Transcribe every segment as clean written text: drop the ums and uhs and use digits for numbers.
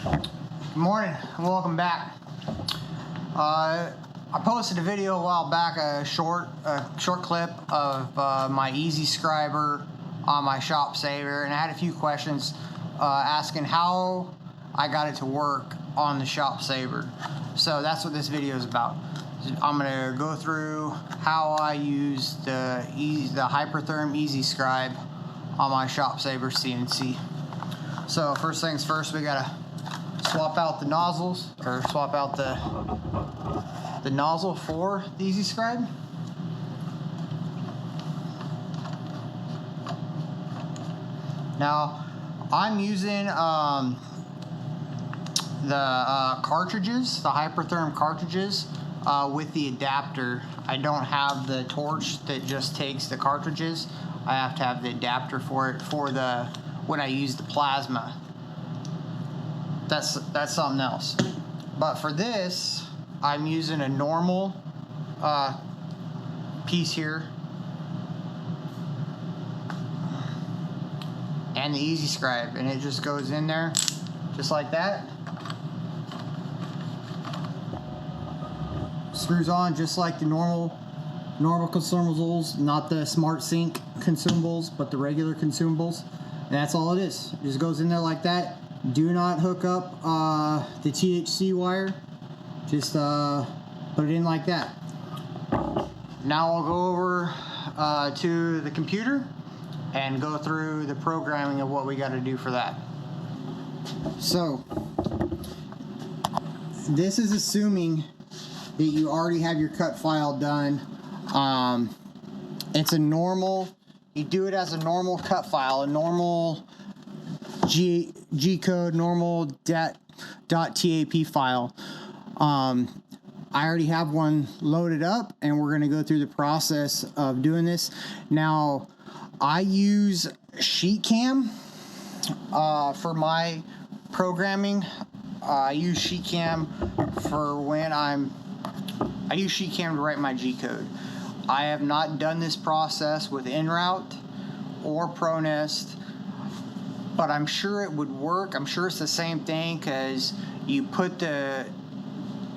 Good morning and welcome back. I posted a video a while back, a short clip of my EasyScribe on my ShopSabre, and I had a few questions asking how I got it to work on the ShopSabre. So that's what this video is about. I'm going to go through how I use the Hypertherm Easy Scribe on my ShopSabre CNC. So first things first, we gotta swap out the nozzles, or swap out the nozzle for the EasyScribe. Now I'm using the cartridges, the Hypertherm cartridges, with the adapter. I don't have the torch that just takes the cartridges. I have to have the adapter for it when I use the plasma. That's something else. But for this, I'm using a normal piece here and the EasyScribe, and it just goes in there just like that. Screws on just like the normal consumables, not the Smart Sync consumables, but the regular consumables. And that's all it is. It just goes in there like that. Do not hook up the THC wire. Just put it in like that. Now I'll go over to the computer and go through the programming of what we got to do for that. So this is assuming that you already have your cut file done. It's a normal, you do it as a normal cut file, a normal G code, normal .tap file. I already have one loaded up, and we're going to go through the process of doing this. Now, I use SheetCam for my programming. I use SheetCam I use SheetCam to write my G code. I have not done this process with InRoute or ProNest, but I'm sure it would work. I'm sure it's the same thing, because you put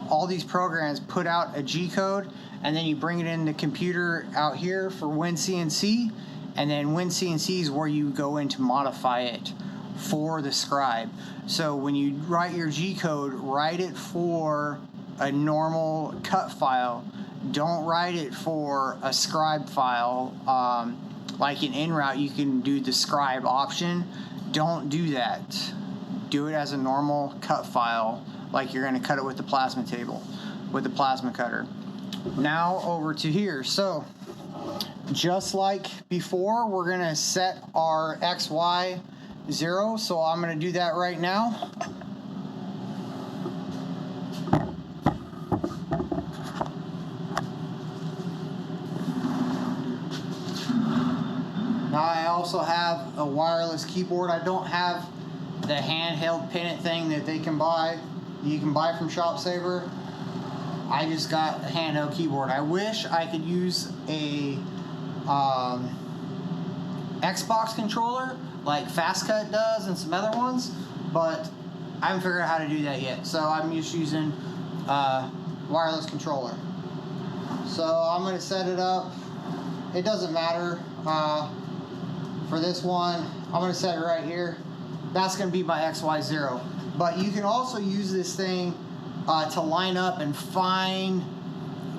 all these programs put out a G code, and then you bring it in the computer out here for WinCNC, and then WinCNC is where you go in to modify it for the scribe. So when you write your G code, write it for a normal cut file. Don't write it for a scribe file. Like in InRoute, you can do the scribe option. Don't do that. Do it as a normal cut file, like you're going to cut it with the plasma table, with the plasma cutter. Now over to here. So just like before, we're going to set our XY 0. So I'm going to do that right now. Now I also have a wireless keyboard. I don't have the handheld pennant thing that you can buy from ShopSabre. I just got a handheld keyboard. I wish I could use a Xbox controller like FastCut does and some other ones, but I haven't figured out how to do that yet. So I'm just using wireless controller. So I'm going to set it up. It doesn't matter. For this one, I'm going to set it right here. That's going to be my XY0. But you can also use this thing to line up and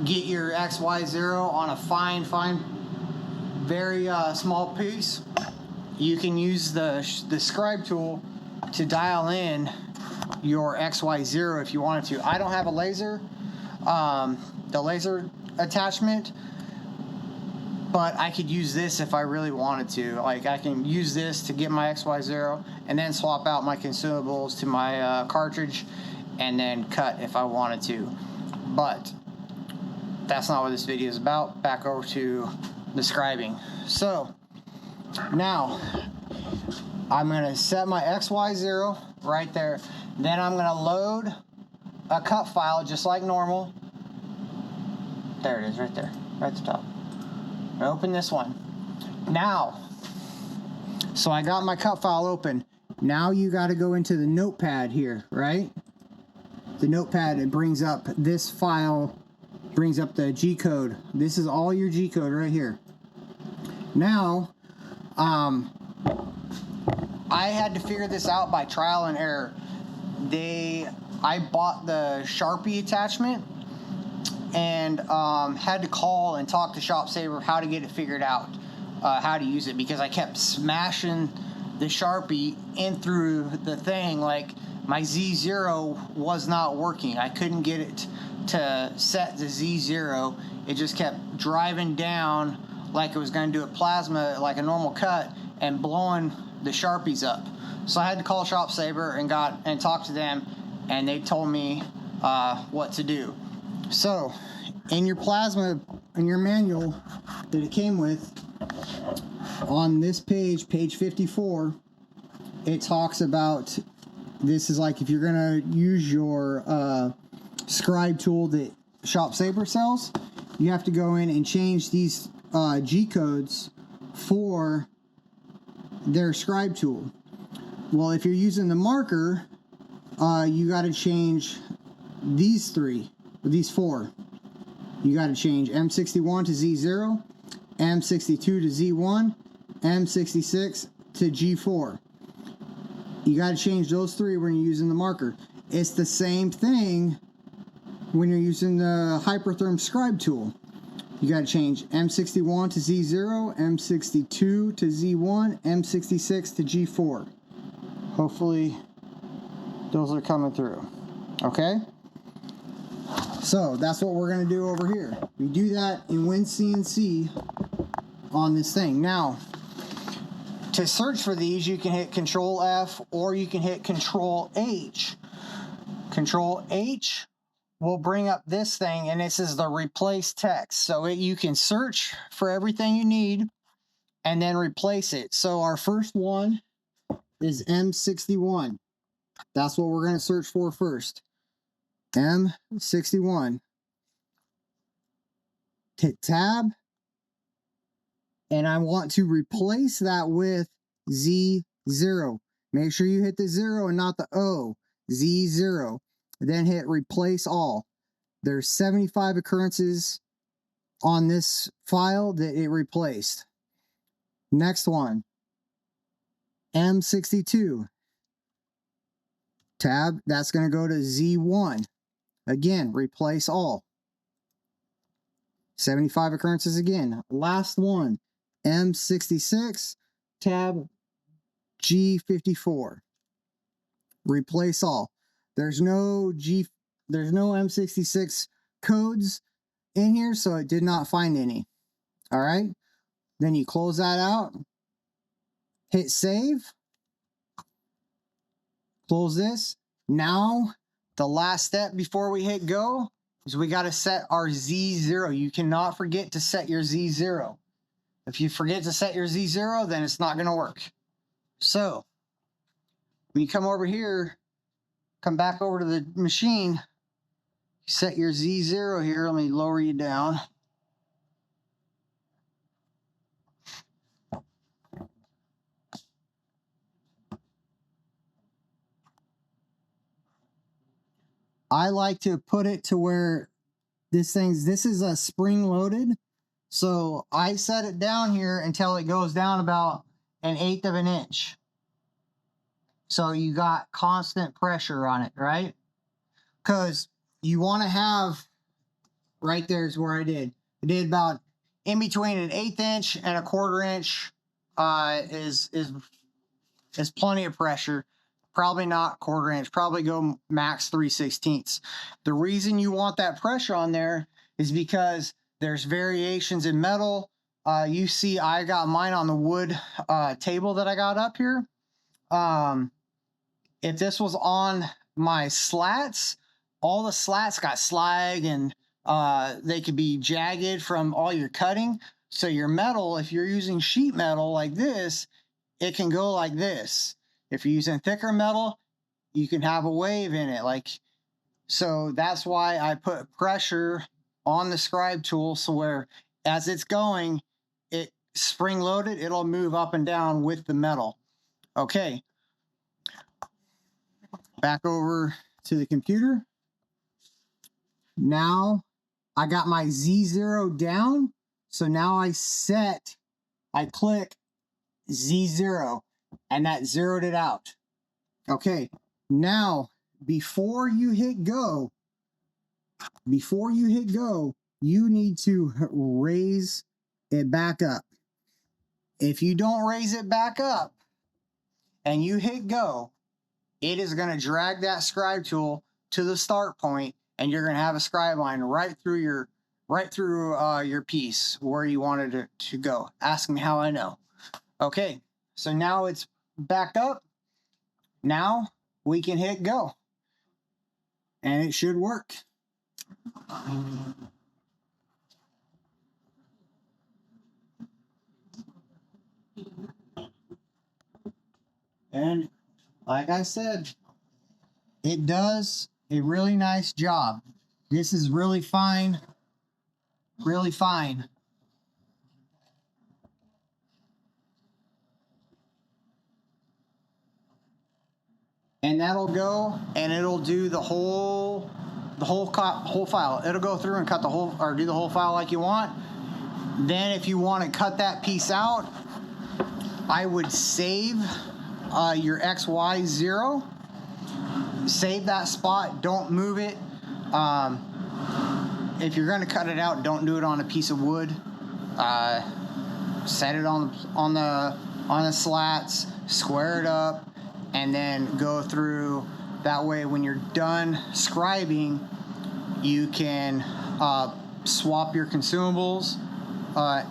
get your XY0 on a fine, very small piece. You can use the scribe tool to dial in your XY0 if you wanted to. I don't have a laser, the laser attachment, but I could use this if I really wanted to. Like, I can use this to get my XY0 and then swap out my consumables to my cartridge and then cut if I wanted to. But that's not what this video is about. Back over to the scribing. So now I'm going to set my XY0 right there. Then I'm going to load a cut file just like normal. There it is, right there, right at the top. Open this one. Now, so I got my cut file open. Now you got to go into the notepad here, right? The notepad, it brings up this file, brings up the G code. This is all your G code right here. Now, I had to figure this out by trial and error. I bought the Sharpie attachment and had to call and talk to ShopSabre how to get it figured out, how to use it, because I kept smashing the Sharpie in through the thing. Like, my Z0 was not working. I couldn't get it to set the Z0. It just kept driving down like it was going to do a plasma, like a normal cut, and blowing the Sharpies up. So I had to call ShopSabre and talk to them, and they told me what to do. So in your plasma, in your manual that it came with, on this page 54, it talks about, this is like if you're gonna use your scribe tool that ShopSabre sells, you have to go in and change these G codes for their scribe tool. Well, if you're using the marker, you got to change these four. You got to change M61 to Z0, M62 to Z1, M66 to G4. You got to change those three when you're using the marker. It's the same thing when you're using the Hypertherm Scribe tool. You got to change M61 to Z0, M62 to Z1, M66 to G4. Hopefully those are coming through. Okay? So that's what we're going to do over here. We do that in WinCNC on this thing. Now, to search for these, you can hit Control F or you can hit Control H. Control H will bring up this thing, and this is the replace text. So you can search for everything you need and then replace it. So our first one is M61. That's what we're going to search for first. M61. Hit Tab. And I want to replace that with Z0. Make sure you hit the 0 and not the O. Z0. Then hit Replace All. There's 75 occurrences on this file that it replaced. Next one. M62. Tab. That's going to go to Z1. Again, replace all. 75 occurrences again. Last one. M66. Tab G54. Replace all. There's no M66 codes in here, so it did not find any. All right. Then you close that out. Hit save. Close this. Now, the last step before we hit go is we got to set our Z0. You cannot forget to set your Z0. If you forget to set your Z0, then it's not going to work. So, when you come over here, come back over to the machine, set your Z0 here. Let me lower you down. I like to put it to where this is a spring loaded. So I set it down here until it goes down about 1/8 of an inch. So you got constant pressure on it, right? Because you want to have, right there is where I did about in between 1/8 inch and 1/4 inch is plenty of pressure. Probably not 1/4 inch, probably go max 3/16. The reason you want that pressure on there is because there's variations in metal. You see, I got mine on the wood table that I got up here. If this was on my slats, all the slats got slag and they could be jagged from all your cutting. So your metal, if you're using sheet metal like this, it can go like this. If you're using thicker metal, you can have a wave in it. So that's why I put pressure on the scribe tool, so where as it's going, it spring loaded, it'll move up and down with the metal. Okay. back over to the computer. Now I got my Z0 down. So now I click Z0 and that zeroed it out. Okay, now before you hit go, you need to raise it back up. If you don't raise it back up and you hit go, it is going to drag that scribe tool to the start point, and you're going to have a scribe line right through your piece where you wanted it to go. Ask me how I know. Okay, so now it's back up. Now we can hit go, and it should work. And like I said, it does a really nice job. This is really fine, really fine. And that'll go, and it'll do the whole file. It'll go through and cut the whole, or do the whole file like you want. Then if you want to cut that piece out, I would save your XY0. Save that spot. Don't move it. If you're going to cut it out, don't do it on a piece of wood. Set it on the slats. Square it up, and then go through. That way, when you're done scribing, you can swap your consumables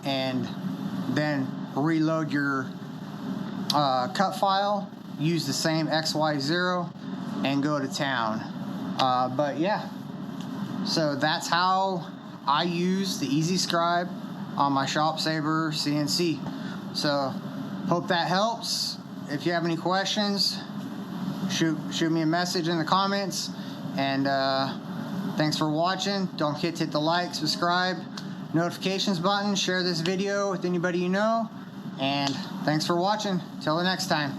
and then reload your cut file. Use the same XY0 and go to town. But yeah, so that's how I use the EasyScribe on my ShopSabre CNC. So hope that helps. If you have any questions, shoot me a message in the comments. And thanks for watching. Don't forget to hit the like, subscribe, notifications button, share this video with anybody you know. And thanks for watching. Till the next time.